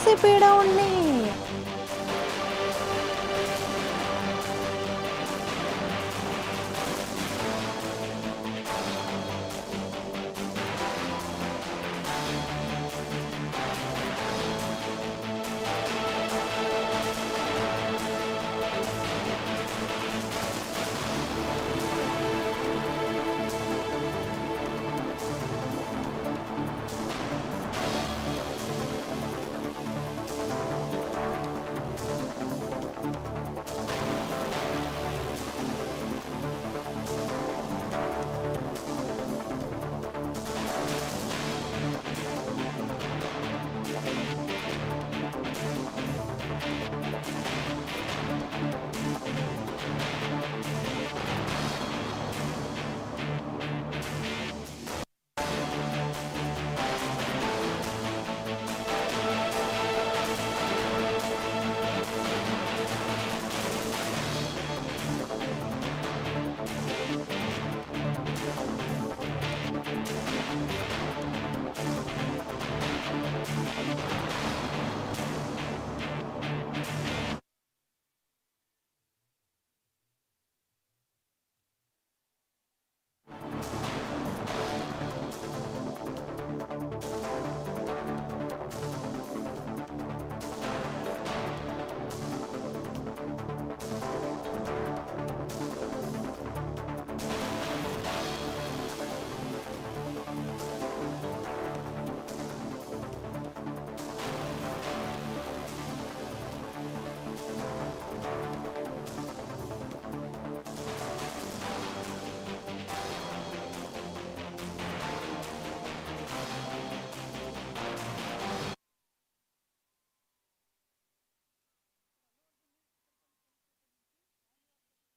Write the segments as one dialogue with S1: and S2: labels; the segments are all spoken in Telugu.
S1: ఎంతసేపు ఈడ ఉండి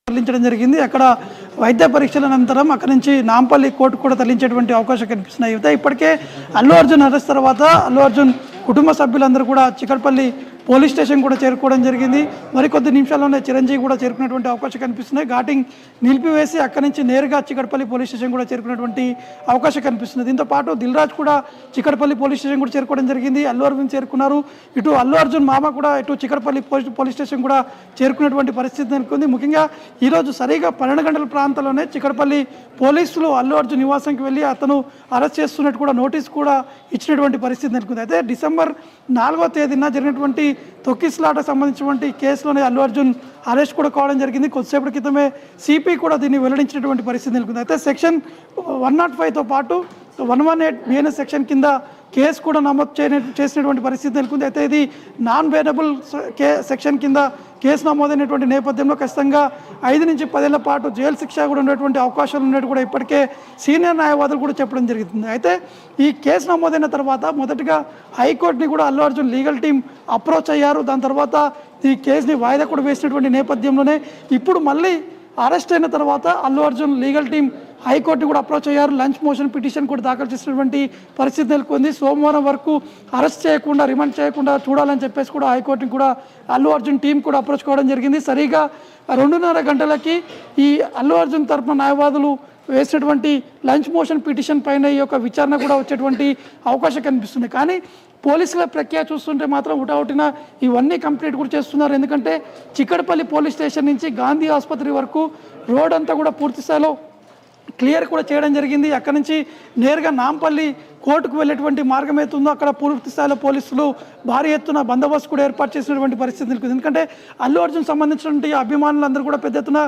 S2: తరలించడం జరిగింది. అక్కడ వైద్య పరీక్షల అనంతరం అక్కడి నుంచి నాంపల్లి కోర్టుకు కూడా తరలించేటువంటి అవకాశం కనిపిస్తున్నాయి. అయితే ఇప్పటికే అల్లు అర్జున్ అరెస్ట్ తర్వాత అల్లు అర్జున్ కుటుంబ సభ్యులందరూ కూడా చికట్పల్లి పోలీస్ స్టేషన్ కూడా చేరుకోవడం జరిగింది. మరికొద్ది నిమిషాల్లోనే చిరంజీవి కూడా చేరుకునేటువంటి అవకాశం కనిపిస్తున్నాయి. ఘాటింగ్ నిలిపివేసి అక్కడి నుంచి నేరుగా చికట్పల్లి పోలీస్ స్టేషన్ కూడా చేరుకునేటువంటి అవకాశం కనిపిస్తుంది. దీంతో పాటు దిల్ రాజు కూడా చికట్పల్లి పోలీస్ స్టేషన్ కూడా చేరుకోవడం జరిగింది. అల్లు అర్జున్ చేరుకున్నారు. ఇటు అల్లు అర్జున్ మామ కూడా ఇటు చికట్పల్లి పోలీస్ స్టేషన్ కూడా చేరుకునేటువంటి పరిస్థితి నెలకొంది. ముఖ్యంగా ఈరోజు సరిగా 12 గంటల ప్రాంతంలోనే చికట్పల్లి పోలీసులు అల్లు అర్జున్ నివాసానికి వెళ్ళి అతను అరెస్ట్ చేస్తున్నట్టు కూడా నోటీస్ కూడా ఇచ్చినటువంటి పరిస్థితి నెలకొంది. అయితే డిసెంబర్ 4వ తేదీన జరిగినటువంటి తొక్కిస్లాటకు సంబంధించినటువంటి కేసులోనే అల్లు అర్జున్ అరెస్ట్ కూడా కావడం జరిగింది. కొద్దిసేపటి క్రితమే సిపి కూడా దీన్ని వెల్లడించినటువంటి పరిస్థితి నెలకొంది. అయితే సెక్షన్ 105తో పాటు 118 బిఎన్ఎస్ సెక్షన్ కింద కేసు కూడా నమోదు చేసినటువంటి పరిస్థితి నెలకొంది. అయితే ఇది నాన్ బెయిలబుల్ సెక్షన్ కింద కేసు నమోదైనటువంటి నేపథ్యంలో ఖచ్చితంగా 5 నుంచి 10 ఏళ్ల పాటు జైలు శిక్ష కూడా ఉండేటువంటి అవకాశాలు ఉన్నట్టు కూడా ఇప్పటికే సీనియర్ న్యాయవాదులు కూడా చెప్పడం జరుగుతుంది. అయితే ఈ కేసు నమోదైన తర్వాత మొదటగా హైకోర్టుని కూడా Allu Arjun legal team approach అయ్యారు. దాని తర్వాత ఈ కేసుని వాయిదా కూడా వేసినటువంటి నేపథ్యంలోనే ఇప్పుడు మళ్ళీ అరెస్ట్ అయిన తర్వాత Allu Arjun legal team high court కూడా అప్రోచ్ అయ్యారు. లంచ్ మోషన్ పిటిషన్ కూడా దాఖలు చేసినటువంటి పరిస్థితి నెలకొంది. సోమవారం వరకు అరెస్ట్ చేయకుండా రిమాండ్ చేయకుండా చూడాలని చెప్పేసి కూడా హైకోర్టుని కూడా అల్లు అర్జున్ టీం కూడా అప్రోచ్ కావడం జరిగింది. సరిగా 2:30 గంటలకి ఈ అల్లు అర్జున్ తరపున న్యాయవాదులు వేసినటువంటి లంచ్ మోషన్ పిటిషన్ పైన ఈ యొక్క విచారణ కూడా వచ్చేటువంటి అవకాశం కనిపిస్తుంది. కానీ పోలీసుల ప్రక్రియ చూస్తుంటే మాత్రం హుటాహుటిన ఇవన్నీ కంప్లీట్ కూడా చేస్తున్నారు. ఎందుకంటే చిక్కడపల్లి పోలీస్ స్టేషన్ నుంచి గాంధీ ఆసుపత్రి వరకు రోడ్ అంతా కూడా పూర్తి స్థాయిలో క్లియర్ కూడా చేయడం జరిగింది. అక్కడ నుంచి నేరుగా నాంపల్లి కోర్టుకు వెళ్ళేటువంటి మార్గం అవుతుందో అక్కడ పూర్తి స్థాయిలో పోలీసులు భారీ ఎత్తున బందోబస్తు కూడా ఏర్పాటు చేసినటువంటి పరిస్థితి నెలకొంది. ఎందుకంటే అల్లు అర్జున్ సంబంధించినటువంటి అభిమానులందరూ కూడా పెద్ద ఎత్తున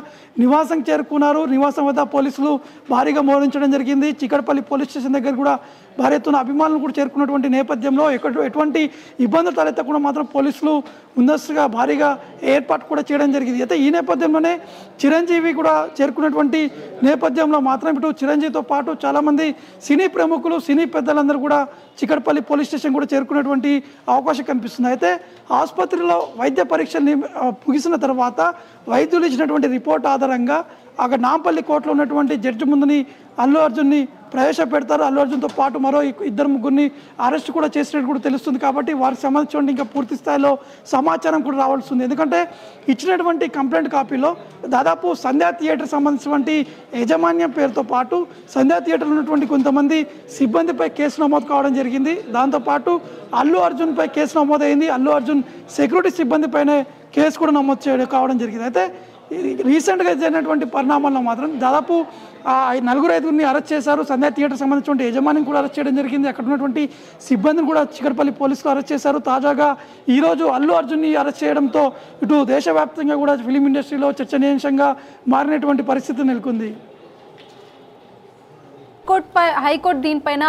S2: నివాసం చేరుకున్నారు. నివాసం వద్ద పోలీసులు భారీగా మోహరించడం జరిగింది. చిక్కడపల్లి పోలీస్ స్టేషన్ దగ్గర కూడా భారీ ఎత్తున అభిమానులు కూడా చేరుకున్నటువంటి నేపథ్యంలో ఎటువంటి ఇబ్బందులు తలెత్తకుండా మాత్రం పోలీసులు ముందస్తుగా భారీగా ఏర్పాటు కూడా చేయడం జరిగింది. అయితే ఈ నేపథ్యంలోనే చిరంజీవి కూడా చేరుకున్నటువంటి నేపథ్యంలో మాత్రం ఇటు చిరంజీవితో పాటు చాలామంది సినీ ప్రముఖులు సినీ పెద్దలందరూ కూడా చిక్కడపల్లి పోలీస్ స్టేషన్ కూడా చేరుకునేటువంటి అవకాశం కనిపిస్తుంది. అయితే ఆసుపత్రిలో వైద్య పరీక్షలు ముగిసిన తర్వాత వైద్యులు ఇచ్చినటువంటి రిపోర్ట్ ఆధారంగా అక్కడ నాంపల్లి కోర్టులో ఉన్నటువంటి జడ్జి ముందుని అల్లు అర్జున్ని ప్రవేశపెడతారు. అల్లు అర్జున్తో పాటు మరో ఇద్దరు ముగ్గురిని అరెస్ట్ కూడా చేసినట్టు కూడా తెలుస్తుంది. కాబట్టి వారికి సంబంధించిన ఇంకా పూర్తి స్థాయిలో సమాచారం కూడా రావాల్సి ఉంది. ఎందుకంటే ఇచ్చినటువంటి కంప్లైంట్ కాపీలో దాదాపు సంధ్యా థియేటర్ సంబంధించినటువంటి యాజమాన్యం పేరుతో పాటు సంధ్యా థియేటర్లో ఉన్నటువంటి కొంతమంది సిబ్బందిపై కేసు నమోదు కావడం జరిగింది. దాంతోపాటు అల్లు అర్జున్పై కేసు నమోదైంది. అల్లు అర్జున్ సెక్యూరిటీ సిబ్బందిపైనే కేసు కూడా నమోదు కావడం జరిగింది. అయితే రీసెంట్గా జరిగినటువంటి పరిణామాల్లో మాత్రం దాదాపు 4-5 అరెస్ట్ చేశారు. సంధ్యా థియేటర్ సంబంధించిన యజమానిని కూడా అరెస్ట్ చేయడం జరిగింది. అక్కడ ఉన్నటువంటి సిబ్బందిని కూడా చికటపల్లి పోలీసులు అరెస్ట్ చేశారు. తాజాగా ఈరోజు అల్లు అర్జున్ని అరెస్ట్ చేయడంతో ఇటు దేశవ్యాప్తంగా కూడా ఫిలిం ఇండస్ట్రీలో చర్చనీయాంశంగా మారినటువంటి పరిస్థితి నెలకొంది.
S1: హైకోర్టు దీనిపైన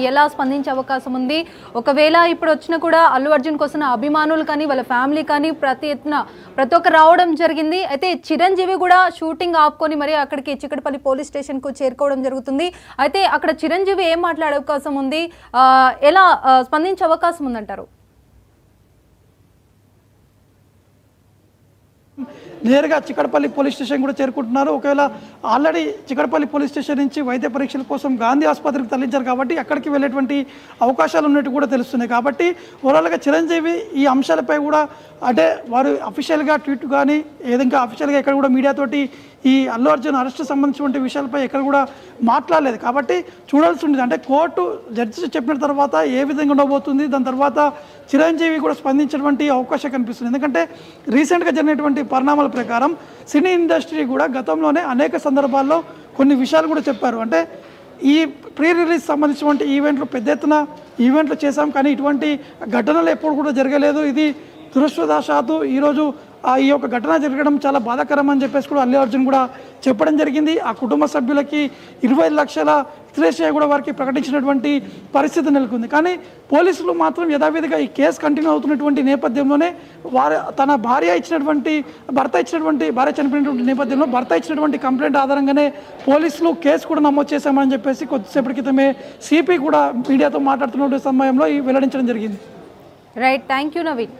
S1: ఎలా స్పందించే అవకాశం ఉంది? ఒకవేళ ఇప్పుడు వచ్చినా కూడా అల్లు అర్జున్ కోసం అభిమానులు కానీ వాళ్ళ ఫ్యామిలీ కానీ ప్రతి ఒక్క రావడం జరిగింది. అయితే చిరంజీవి కూడా షూటింగ్ ఆపుకొని మరి అక్కడికి చికటపల్లి పోలీస్ స్టేషన్కు చేరుకోవడం జరుగుతుంది. అయితే అక్కడ చిరంజీవి ఏం మాట్లాడే అవకాశం ఉంది, ఎలా స్పందించే అవకాశం ఉందంటారు?
S2: నేరుగా చికటపల్లి పోలీస్ స్టేషన్ కూడా చేరుకుంటున్నారు. ఒకవేళ ఆల్రెడీ చికటపల్లి పోలీస్ స్టేషన్ నుంచి వైద్య పరీక్షల కోసం గాంధీ ఆసుపత్రికి తరలించారు కాబట్టి అక్కడికి వెళ్ళేటువంటి అవకాశాలు ఉన్నట్టు కూడా తెలుస్తున్నాయి. కాబట్టి ఓవరాల్గా చిరంజీవి ఈ అంశాలపై కూడా అంటే వారు అఫీషియల్గా ట్వీట్ కానీ ఏదైనా అఫీషియల్గా ఎక్కడ కూడా మీడియాతోటి ఈ అల్లు అర్జున్ అరెస్ట్ సంబంధించిన విషయాలపై ఎక్కడ కూడా మాట్లాడలేదు. కాబట్టి చూడాల్సి ఉండేది అంటే కోర్టు జడ్జి చెప్పిన తర్వాత ఏ విధంగా ఉండబోతుంది, దాని తర్వాత చిరంజీవి కూడా స్పందించేటువంటి అవకాశం కనిపిస్తుంది. ఎందుకంటే రీసెంట్గా జరిగినటువంటి పరిణామాల ప్రకారం సినీ ఇండస్ట్రీ కూడా గతంలోనే అనేక సందర్భాల్లో కొన్ని విషయాలు కూడా చెప్పారు. అంటే ఈ ప్రీ రిలీజ్ సంబంధించినటువంటి ఈవెంట్లు పెద్ద ఎత్తున ఈవెంట్లు చేశాం, కానీ ఇటువంటి ఘటనలు ఎప్పుడు కూడా జరగలేదు. ఇది దురదృష్టవశాత్తు ఈరోజు ఈ యొక్క ఘటన జరగడం చాలా బాధాకరం అని చెప్పేసి కూడా అల్లు అర్జున్ కూడా చెప్పడం జరిగింది. ఆ కుటుంబ సభ్యులకి 25 లక్షల శ్రేష కూడా వారికి ప్రకటించినటువంటి పరిస్థితి నెలకొంది. కానీ పోలీసులు మాత్రం యథావిధిగా ఈ కేసు కంటిన్యూ అవుతున్నటువంటి నేపథ్యంలోనే తన భార్య చనిపోయినటువంటి నేపథ్యంలో భర్త ఇచ్చినటువంటి కంప్లైంట్ ఆధారంగానే పోలీసులు కేసు కూడా నమోదు చేశామని చెప్పేసి కొద్దిసేపటి క్రితమే సిపి కూడా మీడియాతో మాట్లాడుతున్న సమయంలో వెల్లడించడం జరిగింది.
S1: Right, thank you Naveen.